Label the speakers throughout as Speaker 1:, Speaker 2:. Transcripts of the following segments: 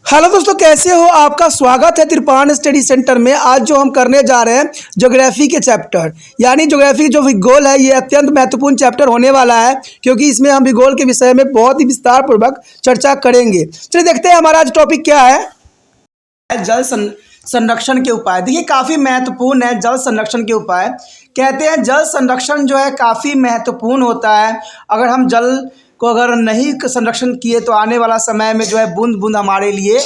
Speaker 1: Hello दोस्तों, कैसे हो? आपका स्वागत है त्रिपान स्टडी सेंटर में। आज जो हम करने जा रहे हैं ज्योग्राफी के चैप्टर, यानी ज्योग्राफी जो भूगोल है, ये अत्यंत महत्वपूर्ण चैप्टर होने वाला है, क्योंकि इसमें हम भूगोल के विषय में बहुत ही विस्तार पूर्वक चर्चा करेंगे। चलिए देखते हैं हमारा आज टॉपिक क्या है। संरक्षण के उपाय। देखिए, काफ़ी महत्वपूर्ण है जल संरक्षण के उपाय। कहते हैं जल संरक्षण जो है काफ़ी महत्वपूर्ण होता है। अगर हम जल को अगर नहीं संरक्षण किए तो आने वाला समय में जो है बूंद बूंद हमारे लिए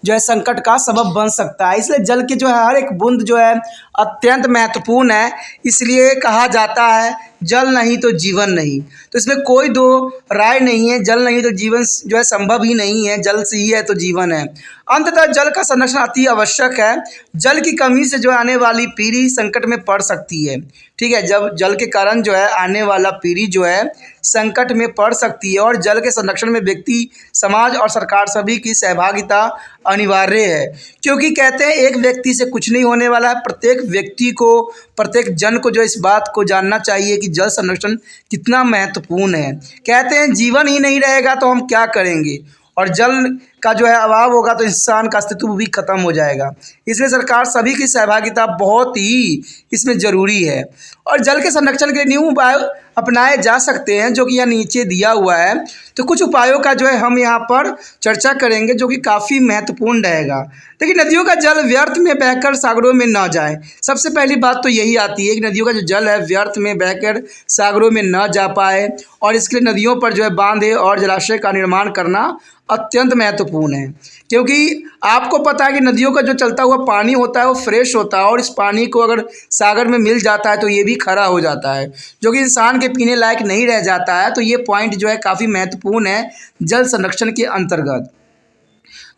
Speaker 1: जो है संकट का सबब बन सकता है। इसलिए जल के जो है हर एक बूंद जो है अत्यंत महत्वपूर्ण है। इसलिए कहा जाता है जल नहीं तो जीवन नहीं। तो इसमें कोई दो राय नहीं है, जल नहीं तो जीवन जो है संभव ही नहीं है, जल से ही है तो जीवन है। अंततः जल का संरक्षण अति आवश्यक है। जल की कमी से जो आने वाली पीढ़ी संकट में पड़ सकती है। ठीक है, जब जल के कारण जो है आने वाला पीढ़ी जो है संकट में पड़ सकती है, और जल के संरक्षण में व्यक्ति, समाज और सरकार सभी की सहभागिता अनिवार्य है। क्योंकि कहते हैं एक व्यक्ति से कुछ नहीं होने वाला है। प्रत्येक व्यक्ति को, प्रत्येक जन को जो इस बात को जानना चाहिए कि जल संरक्षण कितना महत्वपूर्ण है। कहते हैं जीवन ही नहीं रहेगा तो हम क्या करेंगे, और जल का जो है अभाव होगा तो इंसान का अस्तित्व भी खत्म हो जाएगा। इसलिए सरकार सभी की सहभागिता बहुत ही इसमें ज़रूरी है। और जल के संरक्षण के लिए न्यू उपाय अपनाए जा सकते हैं, जो कि यहाँ नीचे दिया हुआ है। तो कुछ उपायों का जो है हम यहाँ पर चर्चा करेंगे, जो कि काफ़ी महत्वपूर्ण रहेगा। देखिए, नदियों का जल व्यर्थ में बहकर सागरों में न जाए। सबसे पहली बात तो यही आती है कि नदियों का जो जल है व्यर्थ में बहकर सागरों में न जा पाए, और इसके लिए नदियों पर जो है बांधे और जलाशय का निर्माण करना अत्यंत महत्वपूर्ण है। क्योंकि आपको पता है कि नदियों का जो चलता हुआ पानी होता है वो फ्रेश होता है, और इस पानी को अगर सागर में मिल जाता है तो ये भी खरा हो जाता है, जो कि इंसान के पीने लायक नहीं रह जाता है। तो ये पॉइंट जो है काफ़ी महत्वपूर्ण है जल संरक्षण के अंतर्गत।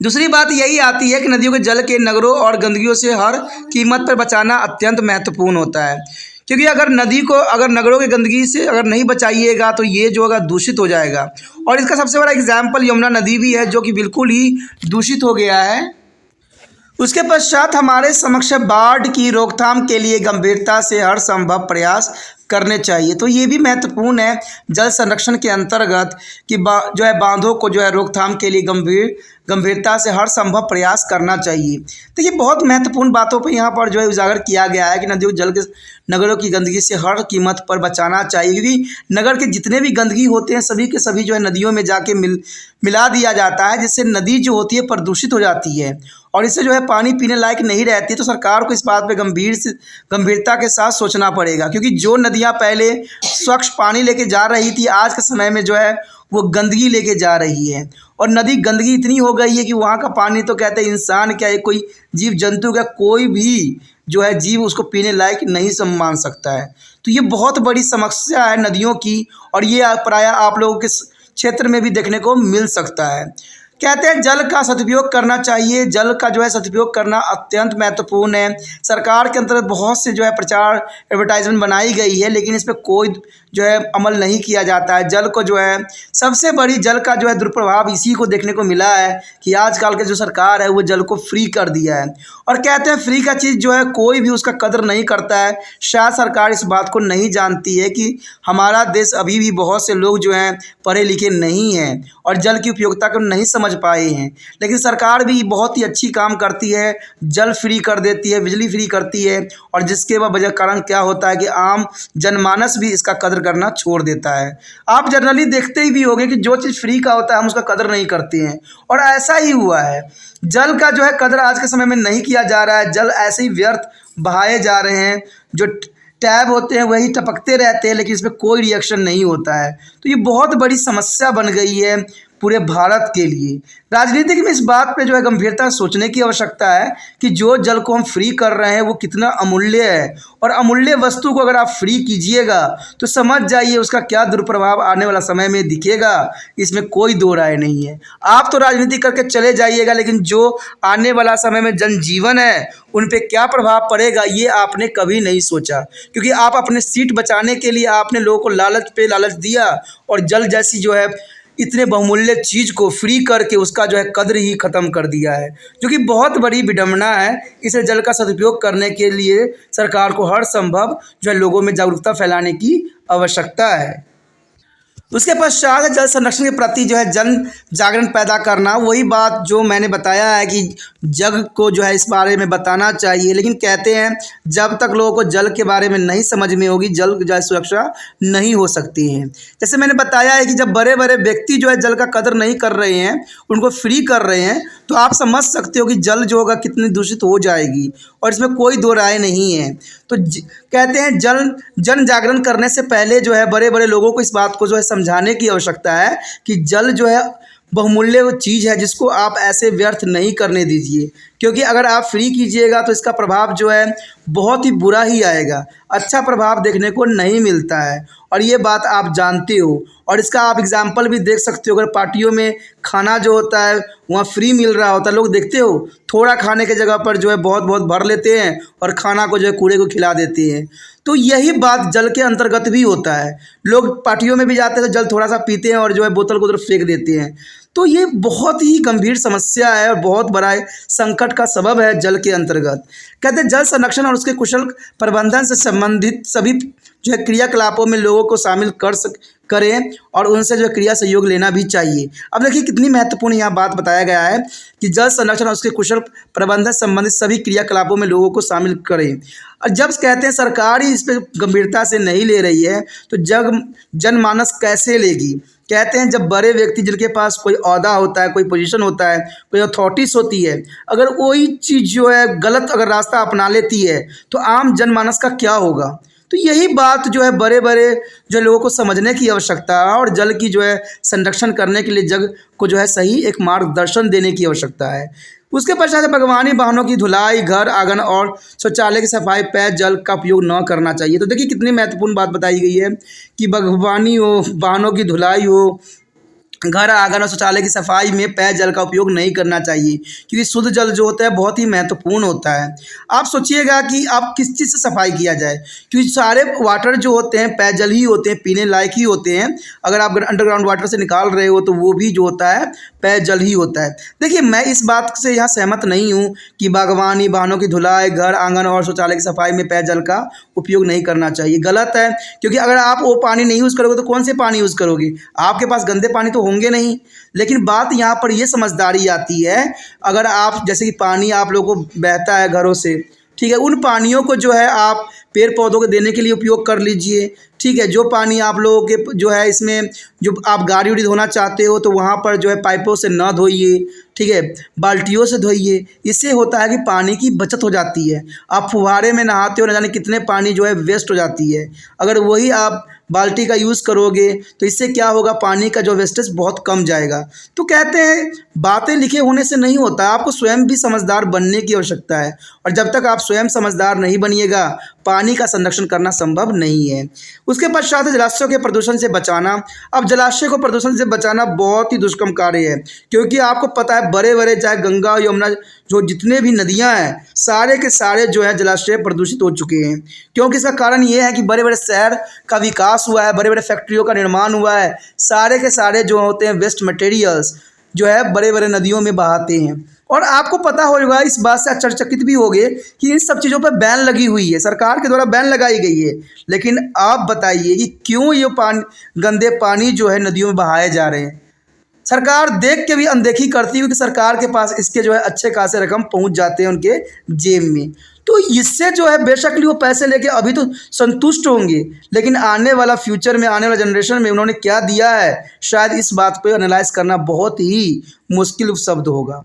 Speaker 1: दूसरी बात यही आती है कि नदियों के जल के नगरों और गंदगियों से हर कीमत पर बचाना अत्यंत महत्वपूर्ण होता है। क्योंकि अगर नदी को, अगर नगरों की गंदगी से अगर नहीं बचाइएगा तो ये जो होगा दूषित हो जाएगा। और इसका सबसे बड़ा एग्जाम्पल यमुना नदी भी है, जो कि बिल्कुल ही दूषित हो गया है। उसके पश्चात हमारे समक्ष बाढ़ की रोकथाम के लिए गंभीरता से हर संभव प्रयास करने चाहिए। तो ये भी महत्वपूर्ण है जल संरक्षण के अंतर्गत कि जो है बांधों को जो है रोकथाम के लिए गंभीरता से हर संभव प्रयास करना चाहिए। तो ये बहुत महत्वपूर्ण बातों पर यहाँ पर जो है उजागर किया गया है कि नदियों जल के नगरों की गंदगी से हर कीमत पर बचाना चाहिए। क्योंकि नगर के जितने भी गंदगी होते हैं सभी के सभी जो है नदियों में जाके मिला दिया जाता है, जिससे नदी जो होती है प्रदूषित हो जाती है, और इससे जो है पानी पीने लायक नहीं रहती। तो सरकार को इस बात पे गंभीरता के साथ सोचना पड़ेगा। क्योंकि जो नदियाँ पहले स्वच्छ पानी लेके जा रही थी, आज के समय में जो है वो गंदगी लेके जा रही है। और नदी गंदगी इतनी हो गई है कि वहाँ का पानी तो कहते हैं इंसान क्या है, कोई जीव जंतु का कोई भी जो है जीव उसको पीने लायक नहीं मान सकता है। तो ये बहुत बड़ी समस्या है नदियों की, और ये प्रायः आप लोगों के क्षेत्र में भी देखने को मिल सकता है। कहते हैं जल का सदुपयोग करना चाहिए। जल का जो है सदुपयोग करना अत्यंत महत्वपूर्ण है। सरकार के अंतर्गत बहुत से जो है प्रचार एडवर्टाइजमेंट बनाई गई है, लेकिन इस पर कोई जो है अमल नहीं किया जाता है। जल को जो है सबसे बड़ी जल का जो है दुष्प्रभाव इसी को देखने को मिला है कि आजकल के जो सरकार है वो जल को फ्री कर दिया है। और कहते हैं फ्री का चीज़ जो है कोई भी उसका कदर नहीं करता है। शायद सरकार इस बात को नहीं जानती है कि हमारा देश अभी भी बहुत से लोग जो हैं पढ़े लिखे नहीं हैं और जल की उपयोगिता को नहीं समझ पाए हैं। लेकिन सरकार भी बहुत ही अच्छी काम करती है, जल फ्री कर देती है, बिजली फ्री करती है, और जिसके वजह कारण क्या होता है कि आम जनमानस भी इसका कदर करना छोड़ देता है। आप जनरली देखते ही भी होंगे कि जो चीज़ फ्री का होता है हम उसका कदर नहीं करते हैं, और ऐसा ही हुआ है। जल का जो है कदर आज के समय में नहीं किया जा रहा है। जल ऐसे ही व्यर्थ बहाए जा रहे हैं। जो टैब होते हैं वही टपकते रहते हैं, लेकिन इसमें कोई रिएक्शन नहीं होता है। तो ये बहुत बड़ी समस्या बन गई है पूरे भारत के लिए। राजनीतिक में इस बात पे जो है गंभीरता सोचने की आवश्यकता है कि जो जल को हम फ्री कर रहे हैं वो कितना अमूल्य है, और अमूल्य वस्तु को अगर आप फ्री कीजिएगा तो समझ जाइए उसका क्या दुष्प्रभाव आने वाला समय में दिखेगा। इसमें कोई दो राय नहीं है। आप तो राजनीति करके चले जाइएगा, लेकिन जो आने वाला समय में जनजीवन है उन पे क्या प्रभाव पड़ेगा ये आपने कभी नहीं सोचा। क्योंकि आप अपने सीट बचाने के लिए आपने लोगों को लालच पे लालच दिया, और जल जैसी जो है इतने बहुमूल्य चीज़ को फ्री करके उसका जो है कद्र ही ख़त्म कर दिया है, जो कि बहुत बड़ी विडंबना है। इसे जल का सदुपयोग करने के लिए सरकार को हर संभव जो है लोगों में जागरूकता फैलाने की आवश्यकता है। उसके पश्चात जल संरक्षण के प्रति जो है जन जागरण पैदा करना। वही बात जो मैंने बताया है कि जग को जो है इस बारे में बताना चाहिए, लेकिन कहते हैं जब तक लोगों को जल के बारे में नहीं समझ में होगी जल जो है सुरक्षा नहीं हो सकती है। जैसे मैंने बताया है कि जब बड़े बड़े व्यक्ति जो है जल का कदर नहीं कर रहे हैं, उनको फ्री कर रहे हैं, तो आप समझ सकते हो कि जल जो होगा कितनी दूषित हो जाएगी, और इसमें कोई दो राय नहीं है। तो कहते हैं जन जागरण करने से पहले जो है बड़े बड़े लोगों को इस बात को जो है समझाने की आवश्यकता है कि जल जो है बहुमूल्य चीज़ है जिसको आप ऐसे व्यर्थ नहीं करने दीजिए, क्योंकि अगर आप फ्री कीजिएगा तो इसका प्रभाव जो है बहुत ही बुरा ही आएगा, अच्छा प्रभाव देखने को नहीं मिलता है, और ये बात आप जानते हो। और इसका आप एग्जाम्पल भी देख सकते हो, अगर पार्टियों में खाना जो होता है वहाँ फ्री मिल रहा होता है, लोग देखते हो थोड़ा खाने की जगह पर जो है बहुत बहुत भर लेते हैं और खाना को जो है कूड़े को खिला देते हैं। तो यही बात जल के अंतर्गत भी होता है, लोग पार्टियों में भी जाते हैं तो जल थोड़ा सा पीते हैं और जो है बोतल को उधर फेंक देते हैं। तो ये बहुत ही गंभीर समस्या है और बहुत बड़ा संकट का सबब है जल के अंतर्गत। कहते हैं जल संरक्षण और उसके कुशल प्रबंधन से संबंधित सभी जो है क्रियाकलापों में लोगों को शामिल करें और उनसे जो क्रिया सहयोग लेना भी चाहिए। अब देखिए कितनी महत्वपूर्ण यहाँ बात बताया गया है कि जल संरक्षण और उसके कुशल प्रबंधन संबंधित सभी क्रियाकलापों में लोगों को शामिल करें। और जब कहते हैं सरकार ही इस पर गंभीरता से नहीं ले रही है तो जनमानस कैसे लेगी। कहते हैं जब बड़े व्यक्ति जिनके पास कोई ओहदा होता है, कोई पोजीशन होता है, कोई अथॉरिटीज़ होती है, अगर वही चीज़ जो है गलत अगर रास्ता अपना लेती है तो आम जनमानस का क्या होगा। तो यही बात जो है बड़े बड़े जो लोगों को समझने की आवश्यकता है और जल की जो है संरक्षण करने के लिए जग को जो है सही एक मार्गदर्शन देने की आवश्यकता है। उसके पश्चात बागवानी वाहनों की धुलाई, घर आंगन और शौचालय की सफाई पेय जल का उपयोग न करना चाहिए। तो देखिए कितनी महत्वपूर्ण बात बताई गई है कि बागवानी हो, वाहनों की धुलाई हो, घर आंगन और शौचालय की सफाई में पेय जल का उपयोग नहीं करना चाहिए, क्योंकि शुद्ध जल जो होता है बहुत ही महत्वपूर्ण होता है। आप सोचिएगा कि आप किस चीज़ से सफाई किया जाए, क्योंकि सारे वाटर जो होते हैं पेय जल ही होते हैं, पीने लायक ही होते हैं। अगर आप अंडरग्राउंड वाटर से निकाल रहे हो तो वो भी जो होता है पेय जल ही होता है। देखिए मैं इस बात से यहाँ सहमत नहीं हूँ कि बागवानी वाहनों की धुलाई, घर आंगन और शौचालय की सफाई में पेय जल का उपयोग नहीं करना चाहिए, गलत है। क्योंकि अगर आप वो पानी नहीं यूज़ करोगे तो कौन से पानी यूज़ करोगे, आपके पास गंदे पानी तो होंगे नहीं। लेकिन बात यहाँ पर ये समझदारी आती है, अगर आप जैसे कि पानी आप लोगों को बहता है घरों से, ठीक है, उन पानियों को जो है आप पेड़ पौधों को देने के लिए उपयोग कर लीजिए। ठीक है, जो पानी आप लोगों के जो है इसमें जो आप गाड़ी उड़ी धोना चाहते हो तो वहाँ पर जो है पाइपों से ना धोइए, ठीक है, बाल्टियों से धोइए। इससे होता है कि पानी की बचत हो जाती है। आप फुहारे में नहाते हो, न जाने कितने पानी जो है वेस्ट हो जाती है। अगर वही आप बाल्टी का यूज़ करोगे तो इससे क्या होगा, पानी का जो वेस्टेज बहुत कम जाएगा। तो कहते हैं बातें लिखे होने से नहीं होता, आपको स्वयं भी समझदार बनने की आवश्यकता है, और जब तक आप स्वयं समझदार नहीं बनिएगा पानी का संरक्षण करना संभव नहीं है। उसके पश्चात जलाशयों के प्रदूषण से बचाना। अब जलाशय को प्रदूषण से बचाना बहुत ही दुष्कर्म कार्य है, क्योंकि आपको पता है बड़े बड़े चाहे गंगा यमुना जो जितने भी नदियां हैं सारे के सारे जो है जलाशय प्रदूषित हो चुके हैं। क्योंकि इसका कारण ये है कि बड़े बड़े शहर का विकास हुआ है, बड़े बड़े फैक्ट्रियों का निर्माण हुआ है, सारे के सारे जो होते हैं वेस्ट मटेरियल्स जो है बड़े बड़े नदियों में बहाते हैं। और आपको पता होगा, इस बात से आश्चर्यचकित भी होंगे कि इन सब चीज़ों पर बैन लगी हुई है, सरकार के द्वारा बैन लगाई गई है। लेकिन आप बताइए कि क्यों ये गंदे पानी जो है नदियों में बहाए जा रहे हैं। सरकार देख के भी अनदेखी करती है, क्योंकि सरकार के पास इसके जो है अच्छे खासे रकम पहुंच जाते हैं उनके जेब में। तो इससे जो है बेशक वो पैसे लेके अभी तो संतुष्ट होंगे, लेकिन आने वाला फ्यूचर में, आने वाला जनरेशन में उन्होंने क्या दिया है, शायद इस बात पे एनालाइज करना बहुत ही मुश्किल शब्द होगा।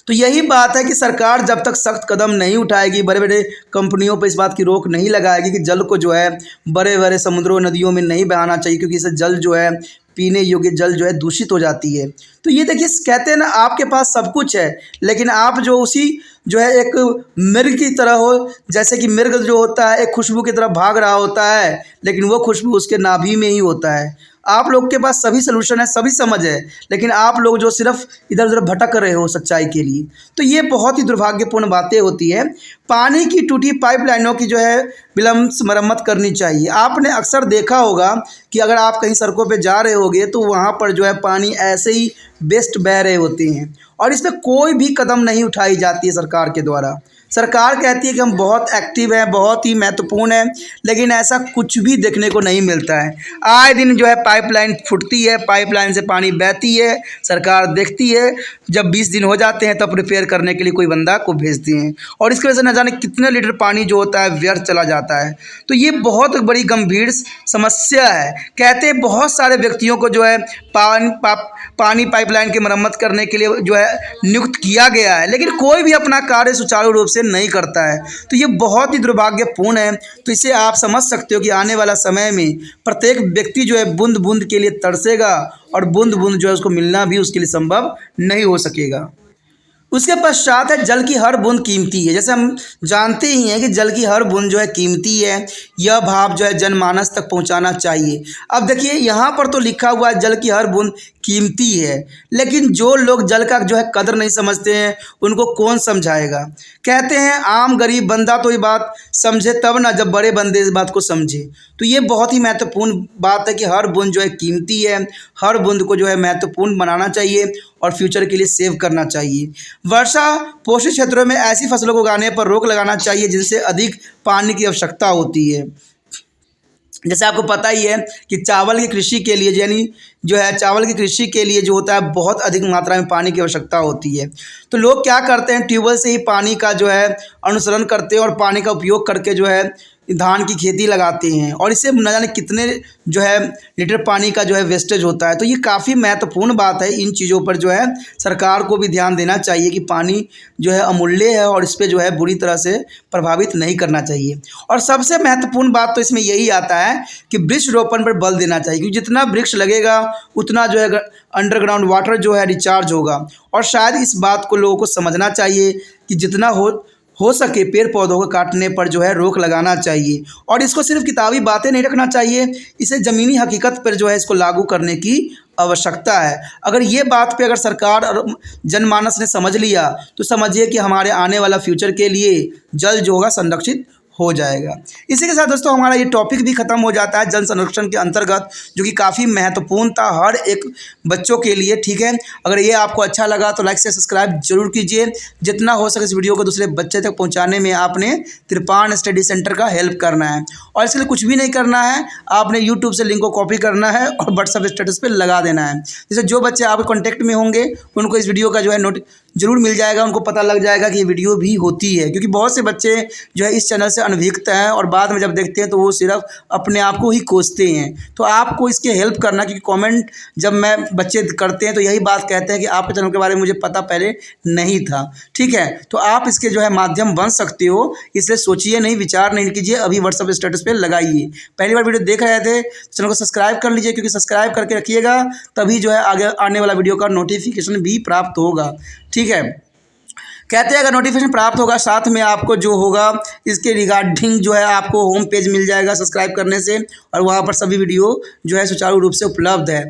Speaker 1: तो यही बात है कि सरकार जब तक सख्त कदम नहीं उठाएगी, बड़े बड़े कंपनियों पर इस बात की रोक नहीं लगाएगी कि जल को जो है बड़े बड़े समुद्रों नदियों में नहीं बहाना चाहिए, क्योंकि इससे जल जो है पीने योग्य जल जो है दूषित हो जाती है। तो ये देखिए कहते हैं ना, आपके पास सब कुछ है लेकिन आप जो उसी जो है एक मृग की तरह हो, जैसे कि मृग जो होता है एक खुशबू की तरफ भाग रहा होता है, लेकिन वो खुशबू उसके नाभि में ही होता है। आप लोग के पास सभी सलूशन है, सभी समझ है, लेकिन आप लोग जो सिर्फ इधर उधर भटक रहे हो सच्चाई के लिए। तो ये बहुत ही दुर्भाग्यपूर्ण बातें होती है। पानी की टूटी पाइपलाइनों की जो है विलंब मरम्मत करनी चाहिए। आपने अक्सर देखा होगा कि अगर आप कहीं सड़कों पे जा रहे होगे तो वहाँ पर जो है पानी ऐसे ही वेस्ट बह रहे होते हैं और इस पर कोई भी कदम नहीं उठाई जाती है सरकार के द्वारा। सरकार कहती है कि हम बहुत एक्टिव हैं, बहुत ही महत्वपूर्ण हैं, लेकिन ऐसा कुछ भी देखने को नहीं मिलता है। आए दिन जो है पाइपलाइन फूटती है, पाइपलाइन से पानी बहती है, सरकार देखती है, जब 20 दिन हो जाते हैं तब रिपेयर करने के लिए कोई बंदा को भेजती हैं और इसकी वजह से न जाने कितने लीटर पानी जो होता है व्यर्थ चला जाता है। तो ये बहुत बड़ी गंभीर समस्या है। कहते हैं बहुत सारे व्यक्तियों को जो है पानी पाइपलाइन की मरम्मत करने के लिए जो है नियुक्त किया गया है, लेकिन कोई भी अपना कार्य सुचारू रूप से नहीं करता है। तो ये बहुत ही दुर्भाग्यपूर्ण है। तो इसे आप समझ सकते हो कि आने वाला समय में प्रत्येक व्यक्ति जो है बूंद बूंद के लिए तरसेगा और बूंद बूंद जो है उसको मिलना भी उसके लिए संभव नहीं हो सकेगा। उसके पश्चात है जल की हर बूंद कीमती है। जैसे हम जानते ही हैं कि जल की हर बूंद जो है कीमती है, यह भाव जो है जनमानस तक पहुंचाना चाहिए। अब देखिए यहाँ पर तो लिखा हुआ है जल की हर बूंद कीमती है, लेकिन जो लोग जल का जो है कदर नहीं समझते हैं उनको कौन समझाएगा। कहते हैं आम गरीब बंदा तो ये बात समझे तब ना जब बड़े बंदे इस बात को समझे। तो ये बहुत ही महत्वपूर्ण बात है कि हर बूंद जो है कीमती है, हर बूंद को जो है महत्वपूर्ण बनाना चाहिए और फ्यूचर के लिए सेव करना चाहिए। वर्षा पोषित क्षेत्रों में ऐसी फसलों को उगाने पर रोक लगाना चाहिए जिनसे अधिक पानी की आवश्यकता होती है। जैसे आपको पता ही है कि चावल की कृषि के लिए यानी जो है चावल की कृषि के लिए जो होता है बहुत अधिक मात्रा में पानी की आवश्यकता होती है। तो लोग क्या करते हैं, ट्यूबवेल से ही पानी का जो है अनुसरण करते हैं और पानी का उपयोग करके जो है धान की खेती लगाते हैं और इससे न जाने कितने जो है लीटर पानी का जो है वेस्टेज होता है। तो ये काफ़ी महत्वपूर्ण बात है। इन चीज़ों पर जो है सरकार को भी ध्यान देना चाहिए कि पानी जो है अमूल्य है और इस पर जो है बुरी तरह से प्रभावित नहीं करना चाहिए। और सबसे महत्वपूर्ण बात तो इसमें यही आता है कि वृक्ष रोपण पर बल देना चाहिए, क्योंकि जितना वृक्ष लगेगा उतना जो है अंडरग्राउंड वाटर जो है रिचार्ज होगा। और शायद इस बात को लोगों को समझना चाहिए कि जितना हो सके पेड़ पौधों को काटने पर जो है रोक लगाना चाहिए और इसको सिर्फ किताबी बातें नहीं रखना चाहिए, इसे ज़मीनी हकीकत पर जो है इसको लागू करने की आवश्यकता है। अगर ये बात पे अगर सरकार और जनमानस ने समझ लिया तो समझिए कि हमारे आने वाला फ्यूचर के लिए जल जो होगा संरक्षित हो जाएगा। इसी के साथ दोस्तों हमारा ये टॉपिक भी ख़त्म हो जाता है जल संरक्षण के अंतर्गत, जो कि काफ़ी महत्वपूर्ण था हर एक बच्चों के लिए। ठीक है, अगर ये आपको अच्छा लगा तो लाइक से सब्सक्राइब जरूर कीजिए। जितना हो सके इस वीडियो को दूसरे बच्चे तक पहुंचाने में आपने त्रिपाण स्टडी सेंटर का हेल्प करना है और इसके लिए कुछ भी नहीं करना है, आपने यूट्यूब से लिंक को कॉपी करना है और व्हाट्सएप स्टेटस पर लगा देना है। जैसे जो बच्चे आपके कॉन्टैक्ट में होंगे उनको इस वीडियो का जो है नोट जरूर मिल जाएगा, उनको पता लग जाएगा कि ये वीडियो भी होती है। क्योंकि बहुत से बच्चे जो है इस चैनल से अनभिज्ञ हैं और बाद में जब देखते हैं तो वो सिर्फ अपने आप को ही कोसते हैं। तो आपको इसके हेल्प करना, क्योंकि कमेंट जब मैं बच्चे करते हैं तो यही बात कहते हैं कि आपके चैनल के बारे में मुझे पता पहले नहीं था। ठीक है, तो आप इसके जो है माध्यम बन सकते हो, इसलिए सोचिए नहीं, विचार नहीं कीजिए, अभी व्हाट्सएप स्टेटस पर लगाइए। पहली बार वीडियो देख रहे थे चैनल को सब्सक्राइब कर लीजिए, क्योंकि सब्सक्राइब करके रखिएगा तभी जो है आगे आने वाला वीडियो का नोटिफिकेशन भी प्राप्त होगा। ठीक है, कहते हैं अगर नोटिफिकेशन प्राप्त होगा साथ में आपको जो होगा इसके रिगार्डिंग जो है आपको होम पेज मिल जाएगा सब्सक्राइब करने से और वहाँ पर सभी वीडियो जो है सुचारू रूप से उपलब्ध है।